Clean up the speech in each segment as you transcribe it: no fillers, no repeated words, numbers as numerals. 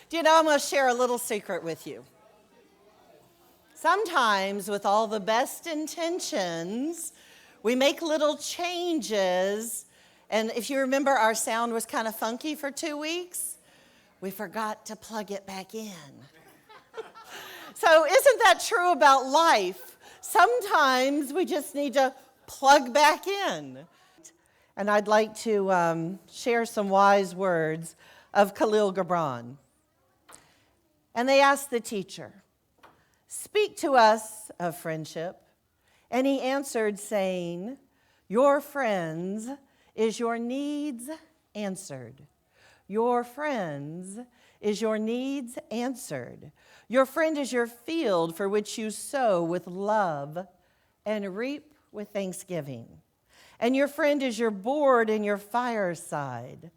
Do you know, I'm going to share a little secret with you. Sometimes, with all the best intentions, we make little changes. And if you remember, our sound was kind of funky for 2 weeks. We forgot to plug it back in. So isn't that true about life? Sometimes we just need to plug back in. And I'd like to share some wise words of Khalil Gibran. And they asked the teacher, "Speak to us of friendship." And he answered, saying, "Your friends is your needs answered. Your friends is your needs answered. Your friend is your field for which you sow with love and reap with thanksgiving. And your friend is your board and your fireside.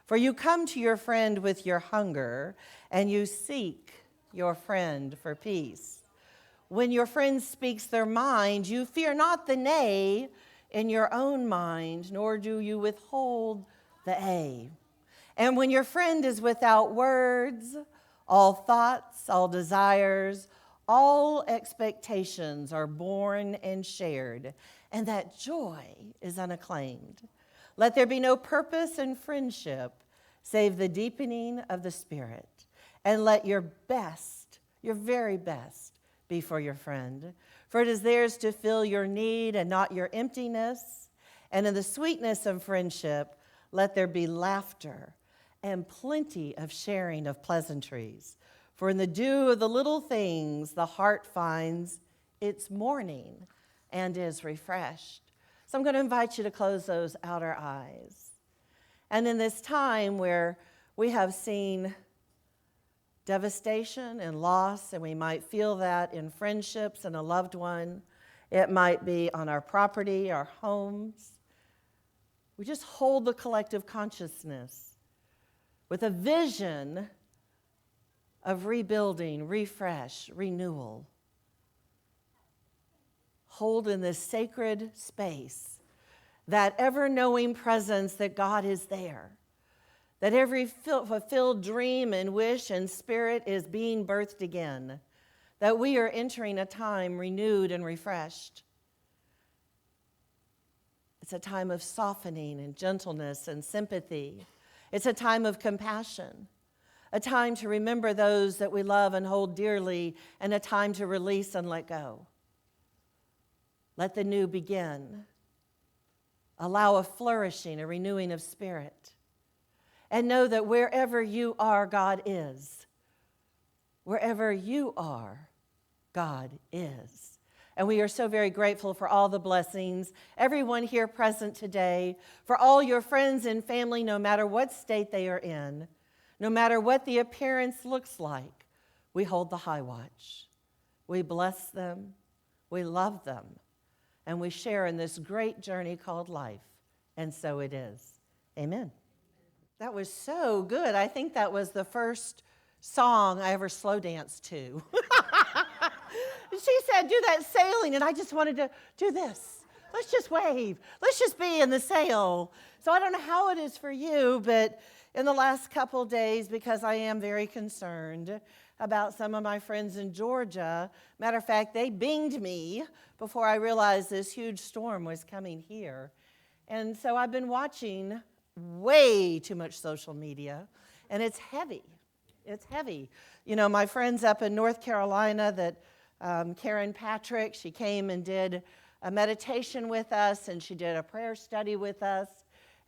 For you come to your friend with your hunger, and you seek your friend for peace. When your friend speaks their mind, you fear not the nay in your own mind, nor do you withhold the a. And when your friend is without words, all thoughts, all desires, all expectations are born and shared, and that joy is unacclaimed. Let there be no purpose in friendship save the deepening of the spirit, and let your best, your very best, be for your friend. For it is theirs to fill your need and not your emptiness. And in the sweetness of friendship, let there be laughter and plenty of sharing of pleasantries. For in the dew of the little things, the heart finds its morning and is refreshed." So I'm going to invite you to close those outer eyes. And in this time where we have seen devastation and loss, and we might feel that in friendships and a loved one, it might be on our property, our homes, we just hold the collective consciousness with a vision of rebuilding, refresh, renewal. Hold in this sacred space that ever-knowing presence that God is there, that every fulfilled dream and wish and spirit is being birthed again, that we are entering a time renewed and refreshed. It's a time of softening and gentleness and sympathy. It's a time of compassion, a time to remember those that we love and hold dearly, and a time to release and let go. Let the new begin. Allow a flourishing, a renewing of spirit. And know that wherever you are, God is. Wherever you are, God is. And we are so very grateful for all the blessings, everyone here present today, for all your friends and family, no matter what state they are in, no matter what the appearance looks like. We hold the high watch. We bless them. We love them. And we share in this great journey called life. And so it is. Amen. That was so good. I think that was the first song I ever slow danced to. She said, "Do that sailing," and I just wanted to do this. Let's just wave. Let's just be in the sail. So I don't know how it is for you, but in the last couple days, because I am very concerned about some of my friends in Georgia. Matter of fact, they binged me before I realized this huge storm was coming here. And so I've been watching way too much social media, and it's heavy. It's heavy. You know, my friends up in North Carolina that Karen Patrick, she came and did a meditation with us, and she did a prayer study with us,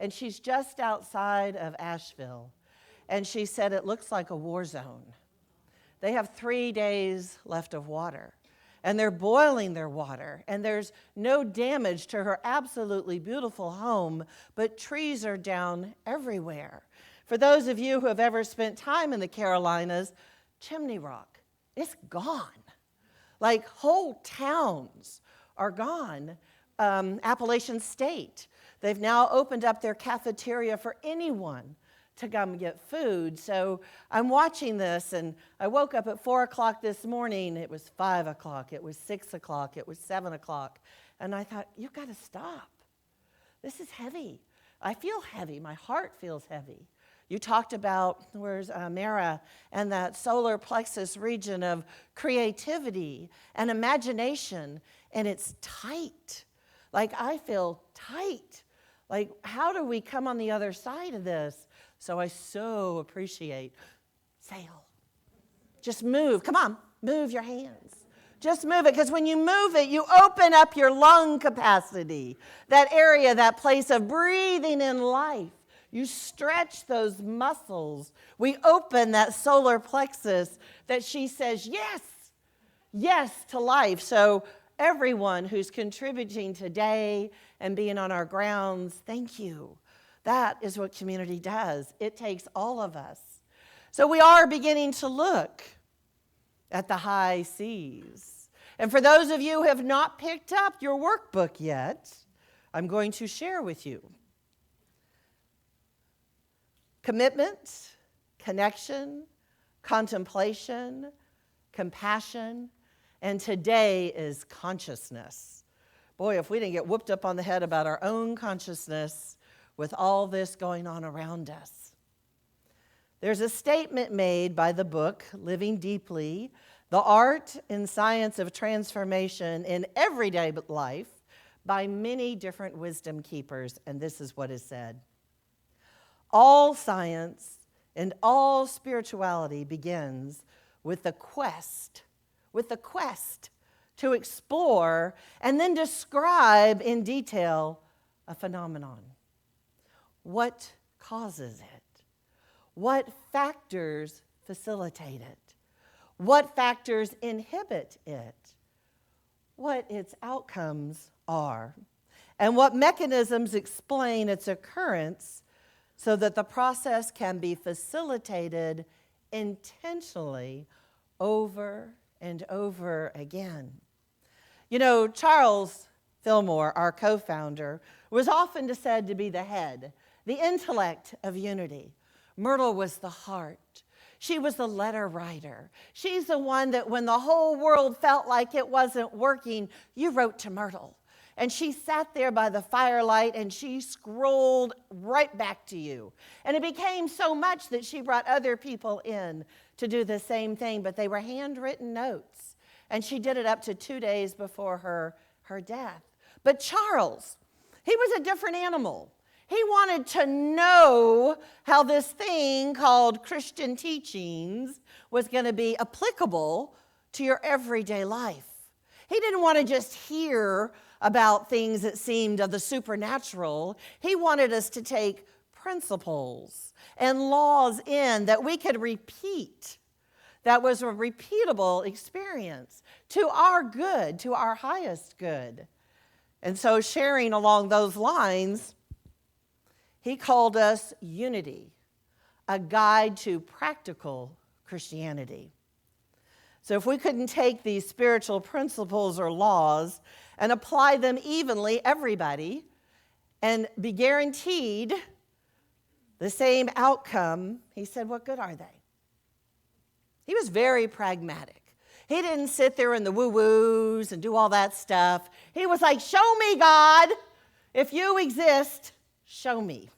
and she's just outside of Asheville. And she said it looks like a war zone. They have 3 days left of water, and they're boiling their water, and there's no damage to her absolutely beautiful home, but trees are down everywhere. For those of you who have ever spent time in the Carolinas, Chimney Rock, it's gone. Like whole towns are gone. Appalachian State, they've now opened up their cafeteria for anyone to come get food. So I'm watching this, and I woke up at 4 o'clock this morning. It was 5 o'clock, it was 6 o'clock, it was 7 o'clock. And I thought, you've got to stop. This is heavy. I feel heavy. My heart feels heavy. You talked about, where's Mara, and that solar plexus region of creativity and imagination, and it's tight. Like, I feel tight. Like, how do we come on the other side of this? So I so appreciate sail. Just move. Come on, move your hands. Just move it, because when you move it, you open up your lung capacity, that area, that place of breathing in life. You stretch those muscles. We open that solar plexus that she says, yes to life. So everyone who's contributing today and being on our grounds, thank you. That is what community does. It takes all of us. So we are beginning to look at the high seas. And for those of you who have not picked up your workbook yet, I'm going to share with you. Commitment, connection, contemplation, compassion, and today is consciousness. Boy, if we didn't get whooped up on the head about our own consciousness with all this going on around us. There's a statement made by the book, Living Deeply, The Art and Science of Transformation in Everyday Life, by many different wisdom keepers, and this is what is said. All science and all spirituality begins with the quest to explore and then describe in detail a phenomenon. What causes it? What factors facilitate it? What factors inhibit it? What its outcomes are? And what mechanisms explain its occurrence so that the process can be facilitated intentionally over and over again. You know, Charles Fillmore, our co-founder, was often said to be the head, the intellect of unity. Myrtle was the heart. She was the letter writer. She's the one that when the whole world felt like it wasn't working, you wrote to Myrtle. And she sat there by the firelight and she scrolled right back to you. And it became so much that she brought other people in to do the same thing, but they were handwritten notes. And she did it up to 2 days before her death. But Charles, he was a different animal. He wanted to know how this thing called Christian teachings was going to be applicable to your everyday life. He didn't want to just hear about things that seemed of the supernatural. He wanted us to take principles and laws in that we could repeat. That was a repeatable experience to our good, to our highest good. And so sharing along those lines, he called us Unity, a guide to practical Christianity. So if we couldn't take these spiritual principles or laws and apply them evenly, everybody, and be guaranteed the same outcome, he said, what good are they? He was very pragmatic. He didn't sit there in the woo-woos and do all that stuff. He was like, show me, God. If you exist, show me.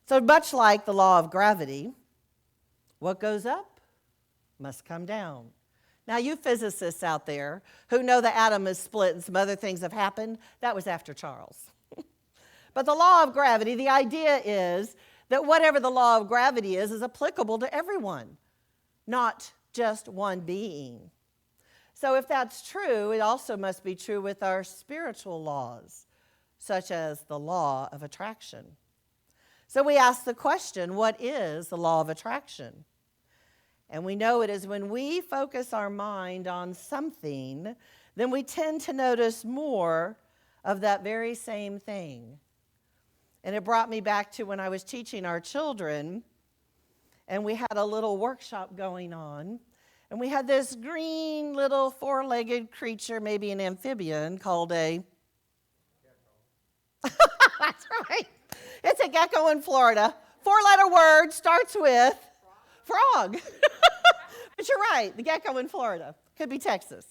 So much like the law of gravity, what goes up must come down. Now, you physicists out there who know the atom is split and some other things have happened, that was after Charles. But the law of gravity, the idea is that whatever the law of gravity is applicable to everyone, not just one being. So if that's true, it also must be true with our spiritual laws, such as the law of attraction. So we ask the question, what is the law of attraction? And we know it is when we focus our mind on something, then we tend to notice more of that very same thing. And it brought me back to when I was teaching our children, and we had a little workshop going on, and we had this green little four-legged creature, maybe an amphibian, called a gecko. That's right. It's a gecko in Florida. 4-letter word, starts with frog. But you're right, the gecko in Florida. Could be Texas.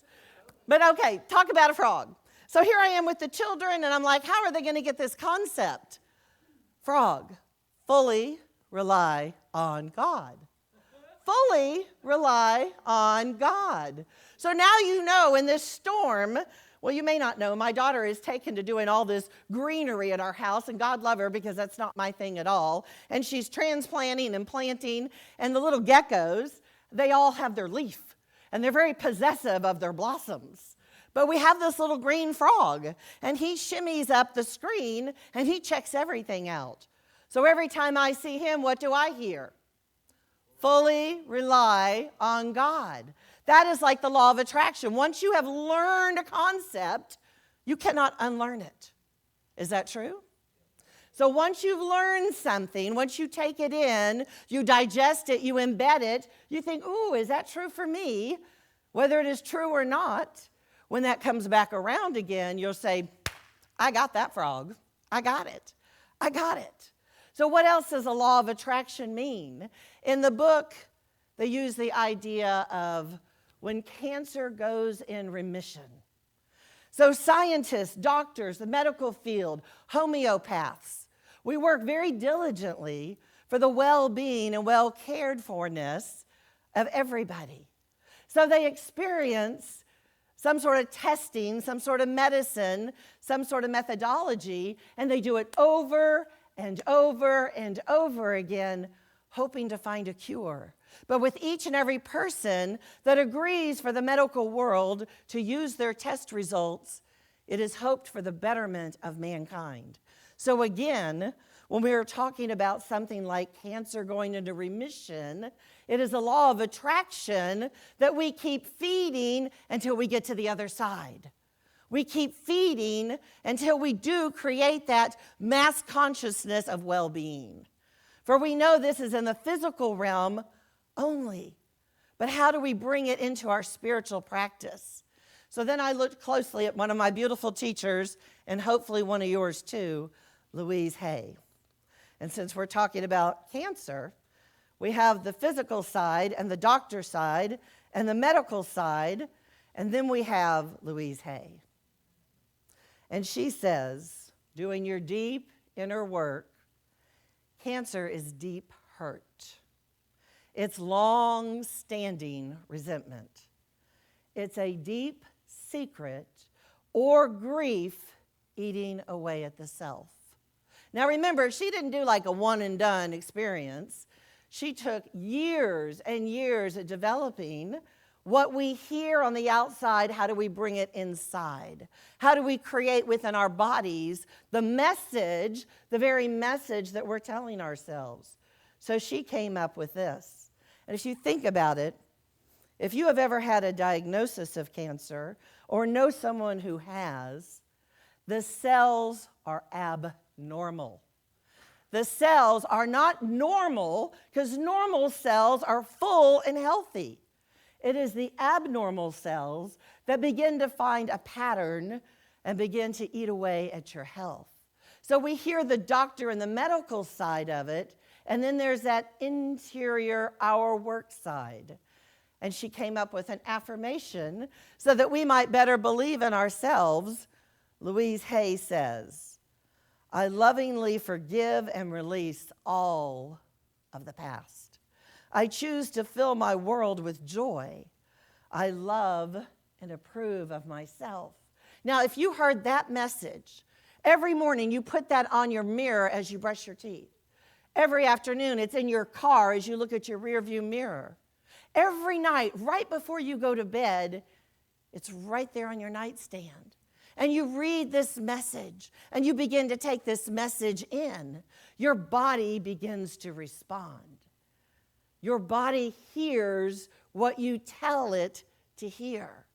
But okay, talk about a frog. So here I am with the children, and I'm like, how are they going to get this concept? Frog, Fully rely on God. Fully rely on God. So now you know in this storm, well, you may not know, my daughter is taken to doing all this greenery at our house, and God love her because that's not my thing at all. And she's transplanting and planting, and the little geckos, they all have their leaf, and they're very possessive of their blossoms. But we have this little green frog, and he shimmies up the screen, and he checks everything out. So every time I see him, what do I hear? Fully rely on God. That is like the law of attraction. Once you have learned a concept, you cannot unlearn it. Is that true? So once you've learned something, once you take it in, you digest it, you embed it, you think, ooh, is that true for me? Whether it is true or not, when that comes back around again, you'll say, I got that frog. I got it. I got it. So what else does the law of attraction mean? In the book, they use the idea of when cancer goes in remission. So scientists, doctors, the medical field, homeopaths, we work very diligently for the well-being and well-cared-forness of everybody. So they experience some sort of testing, some sort of medicine, some sort of methodology, and they do it over and over and over again, hoping to find a cure. But with each and every person that agrees for the medical world to use their test results, it is hoped for the betterment of mankind. So again, when we are talking about something like cancer going into remission, it is a law of attraction that we keep feeding until we get to the other side. We keep feeding until we do create that mass consciousness of well-being. For we know this is in the physical realm only. But how do we bring it into our spiritual practice? So then I looked closely at one of my beautiful teachers, and hopefully one of yours too, Louise Hay. And since we're talking about cancer, we have the physical side and the doctor side and the medical side, and then we have Louise Hay. And she says, doing your deep inner work, cancer is deep hurt. It's long-standing resentment. It's a deep secret or grief eating away at the self. Now remember, she didn't do like a one-and-done experience. She took years and years of developing what we hear on the outside. How do we bring it inside? How do we create within our bodies the message, the very message that we're telling ourselves? So she came up with this. And if you think about it, if you have ever had a diagnosis of cancer or know someone who has, the cells are abnormal. The cells are not normal because normal cells are full and healthy. It is the abnormal cells that begin to find a pattern and begin to eat away at your health. So we hear the doctor and the medical side of it, and then there's that interior, our work side. And she came up with an affirmation so that we might better believe in ourselves. Louise Hay says, I lovingly forgive and release all of the past. I choose to fill my world with joy. I love and approve of myself. Now, if you heard that message, every morning you put that on your mirror as you brush your teeth. Every afternoon it's in your car as you look at your rearview mirror. Every night, right before you go to bed, it's right there on your nightstand. And you read this message, and you begin to take this message in. Your body begins to respond. Your body hears what you tell it to hear.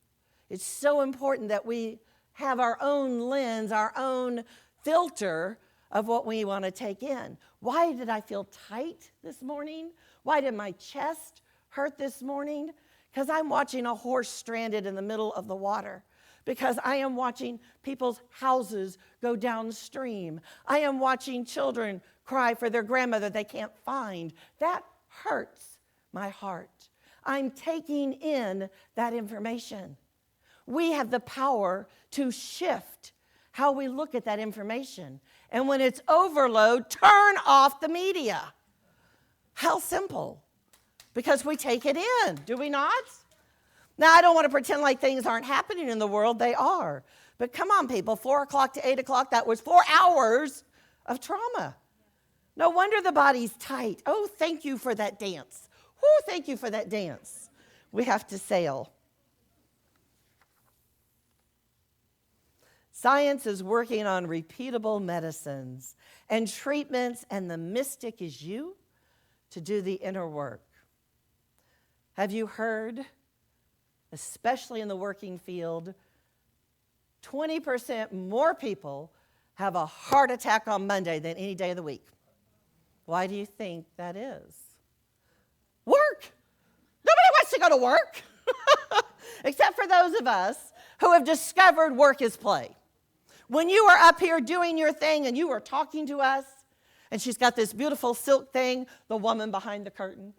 It's so important that we have our own lens, our own filter of what we want to take in. Why did I feel tight this morning? Why did my chest hurt this morning? Because I'm watching a horse stranded in the middle of the water. Because I am watching people's houses go downstream. I am watching children cry for their grandmother they can't find. That hurts my heart. I'm taking in that information. We have the power to shift how we look at that information. And when it's overload, turn off the media. How simple. Because we take it in, do we not? Now, I don't want to pretend like things aren't happening in the world. They are. But come on, people, 4 o'clock to 8 o'clock, that was 4 hours of trauma. No wonder the body's tight. Oh, thank you for that dance. Oh, thank you for that dance. We have to sail. Science is working on repeatable medicines and treatments, and the mystic is you to do the inner work. Have you heard, especially in the working field, 20% more people have a heart attack on Monday than any day of the week? Why do you think that is? Work. Nobody wants to go to work, except for those of us who have discovered work is play. When you are up here doing your thing and you are talking to us, and she's got this beautiful silk thing, the woman behind the curtain,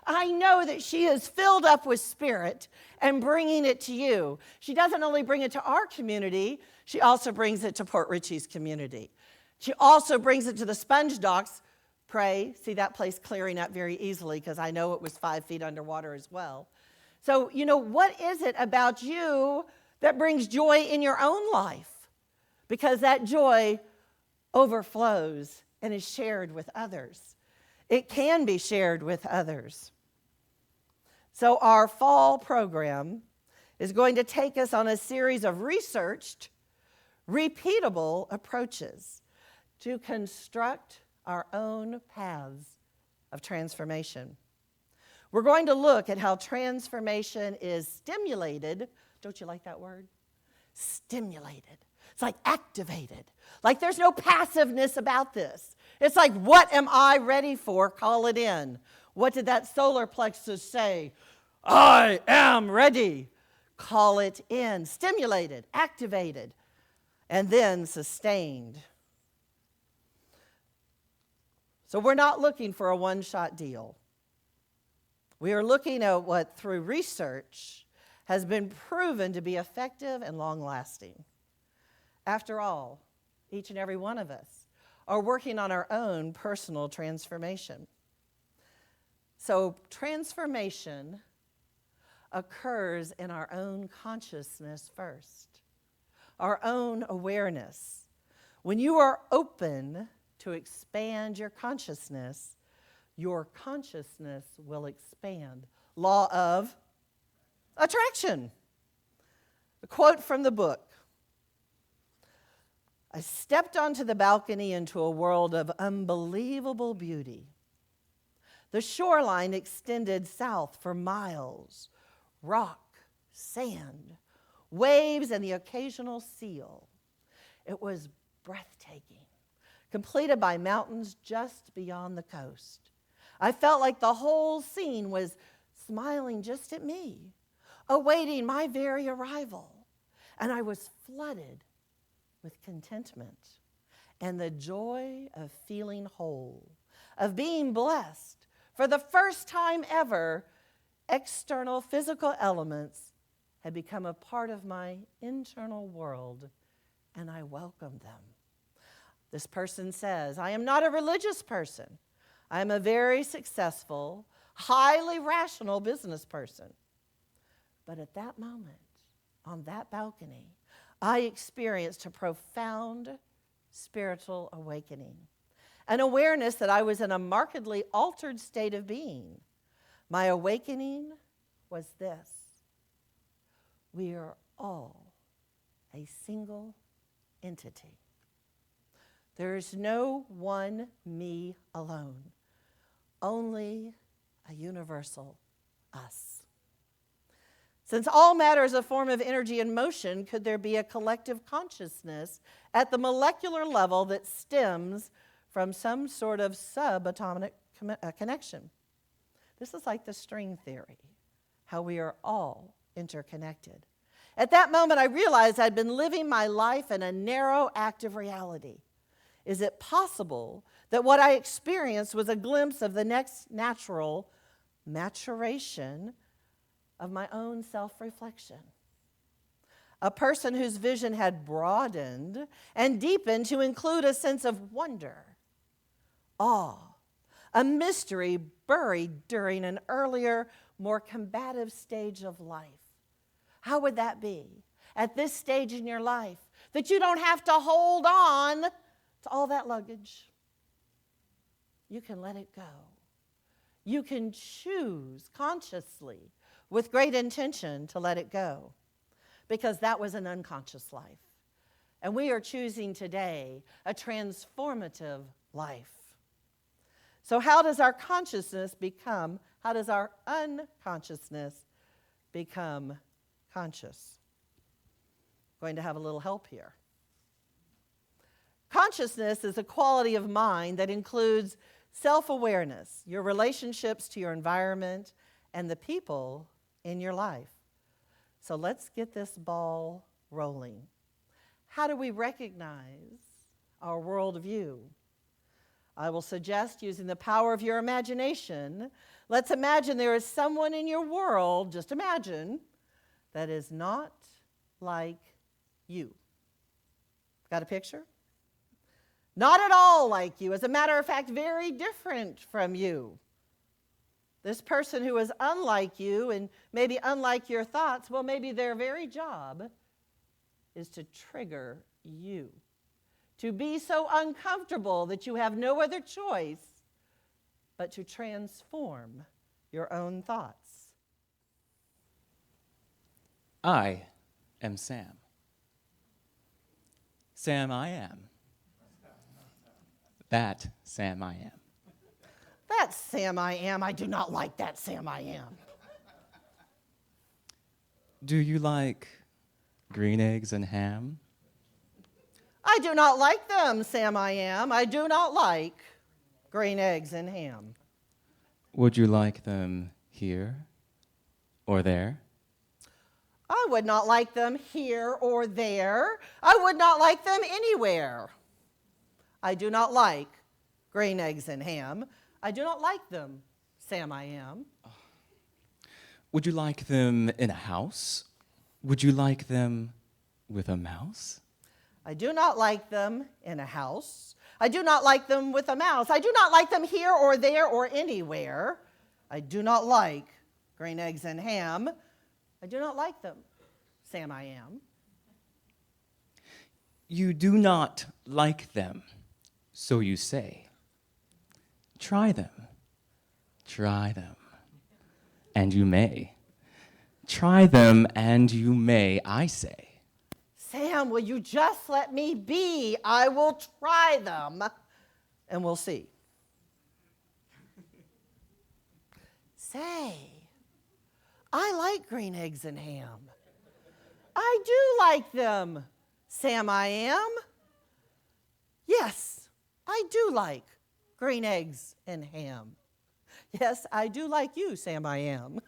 I know that she is filled up with spirit and bringing it to you. She doesn't only bring it to our community, she also brings it to Port Richey's community. She also brings it to the Sponge Docks. Pray, see that place clearing up very easily because I know it was 5 feet underwater as well. So, what is it about you that brings joy in your own life? Because that joy overflows and is shared with others. It can be shared with others. So our fall program is going to take us on a series of researched, repeatable approaches to construct our own paths of transformation. We're going to look at how transformation is stimulated. Don't you like that word? Stimulated. It's like activated. Like there's no passiveness about this. It's like, what am I ready for? Call it in. What did that solar plexus say? I am ready. Call it in. Stimulated, activated, and then sustained. So we're not looking for a one-shot deal. We are looking at what, through research, has been proven to be effective and long-lasting. After all, each and every one of us are working on our own personal transformation. So transformation occurs in our own consciousness first, our own awareness. When you are open to expand your consciousness will expand. Law of attraction. A quote from the book. I stepped onto the balcony into a world of unbelievable beauty. The shoreline extended south for miles. Rock, sand, waves, and the occasional seal. It was breathtaking, completed by mountains just beyond the coast. I felt like the whole scene was smiling just at me, awaiting my very arrival. And I was flooded with contentment and the joy of feeling whole, of being blessed. For the first time ever, external physical elements had become a part of my internal world, and I welcomed them. This person says, I am not a religious person. I am a very successful, highly rational business person. But at that moment, on that balcony, I experienced a profound spiritual awakening, an awareness that I was in a markedly altered state of being. My awakening was this: we are all a single entity. There is no one me alone, only a universal us. Since all matter is a form of energy in motion, could there be a collective consciousness at the molecular level that stems from some sort of subatomic connection? This is like the string theory, how we are all interconnected. At that moment, I realized I'd been living my life in a narrow, active reality. Is it possible that what I experienced was a glimpse of the next natural maturation of my own self-reflection? a person whose vision had broadened and deepened to include a sense of wonder, awe, a mystery buried during an earlier, more combative stage of life. How would that be at this stage in your life that you don't have to hold on to all that luggage? You can let it go. You can choose consciously, with great intention, to let it go, because that was an unconscious life. And we are choosing today a transformative life. So how does our unconsciousness become conscious? Going to have a little help here. Consciousness is a quality of mind that includes self-awareness, your relationships to your environment, and the people in your life. So let's get this ball rolling. How do we recognize our worldview? I will suggest using the power of your imagination. Let's imagine there is someone in your world, just imagine, that is not like you. Got a picture? Not at all like you. As a matter of fact, very different from you. This person who is unlike you and maybe unlike your thoughts, well, maybe their very job is to trigger you, to be so uncomfortable that you have no other choice but to transform your own thoughts. I am Sam. Sam I am. That Sam I am. That Sam I am. I do not like that Sam I am. Do you like green eggs and ham? I do not like them, Sam I am. I do not like green eggs and ham. Would you like them here or there? I would not like them here or there. I would not like them anywhere. I do not like green eggs and ham. I do not like them, Sam I am. Would you like them in a house? Would you like them with a mouse? I do not like them in a house. I do not like them with a mouse. I do not like them here or there or anywhere. I do not like green eggs and ham. I do not like them, Sam I am. You do not like them, so you say. Try them, and you may. Try them, and you may, I say. Sam, will you just let me be? I will try them, and we'll see. Say, I like green eggs and ham. I do like them, Sam I am. Yes, I do like green eggs and ham. Yes, I do like you, Sam I am.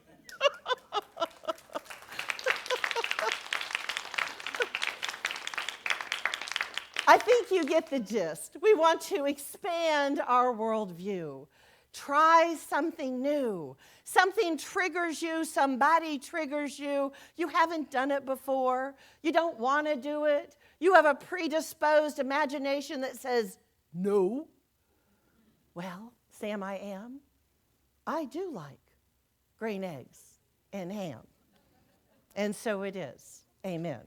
I think you get the gist. We want to expand our worldview. Try something new. Something triggers you, somebody triggers you. You haven't done it before. You don't want to do it. You have a predisposed imagination that says, no. Well, Sam I am. I do like green eggs and ham. And so it is. Amen.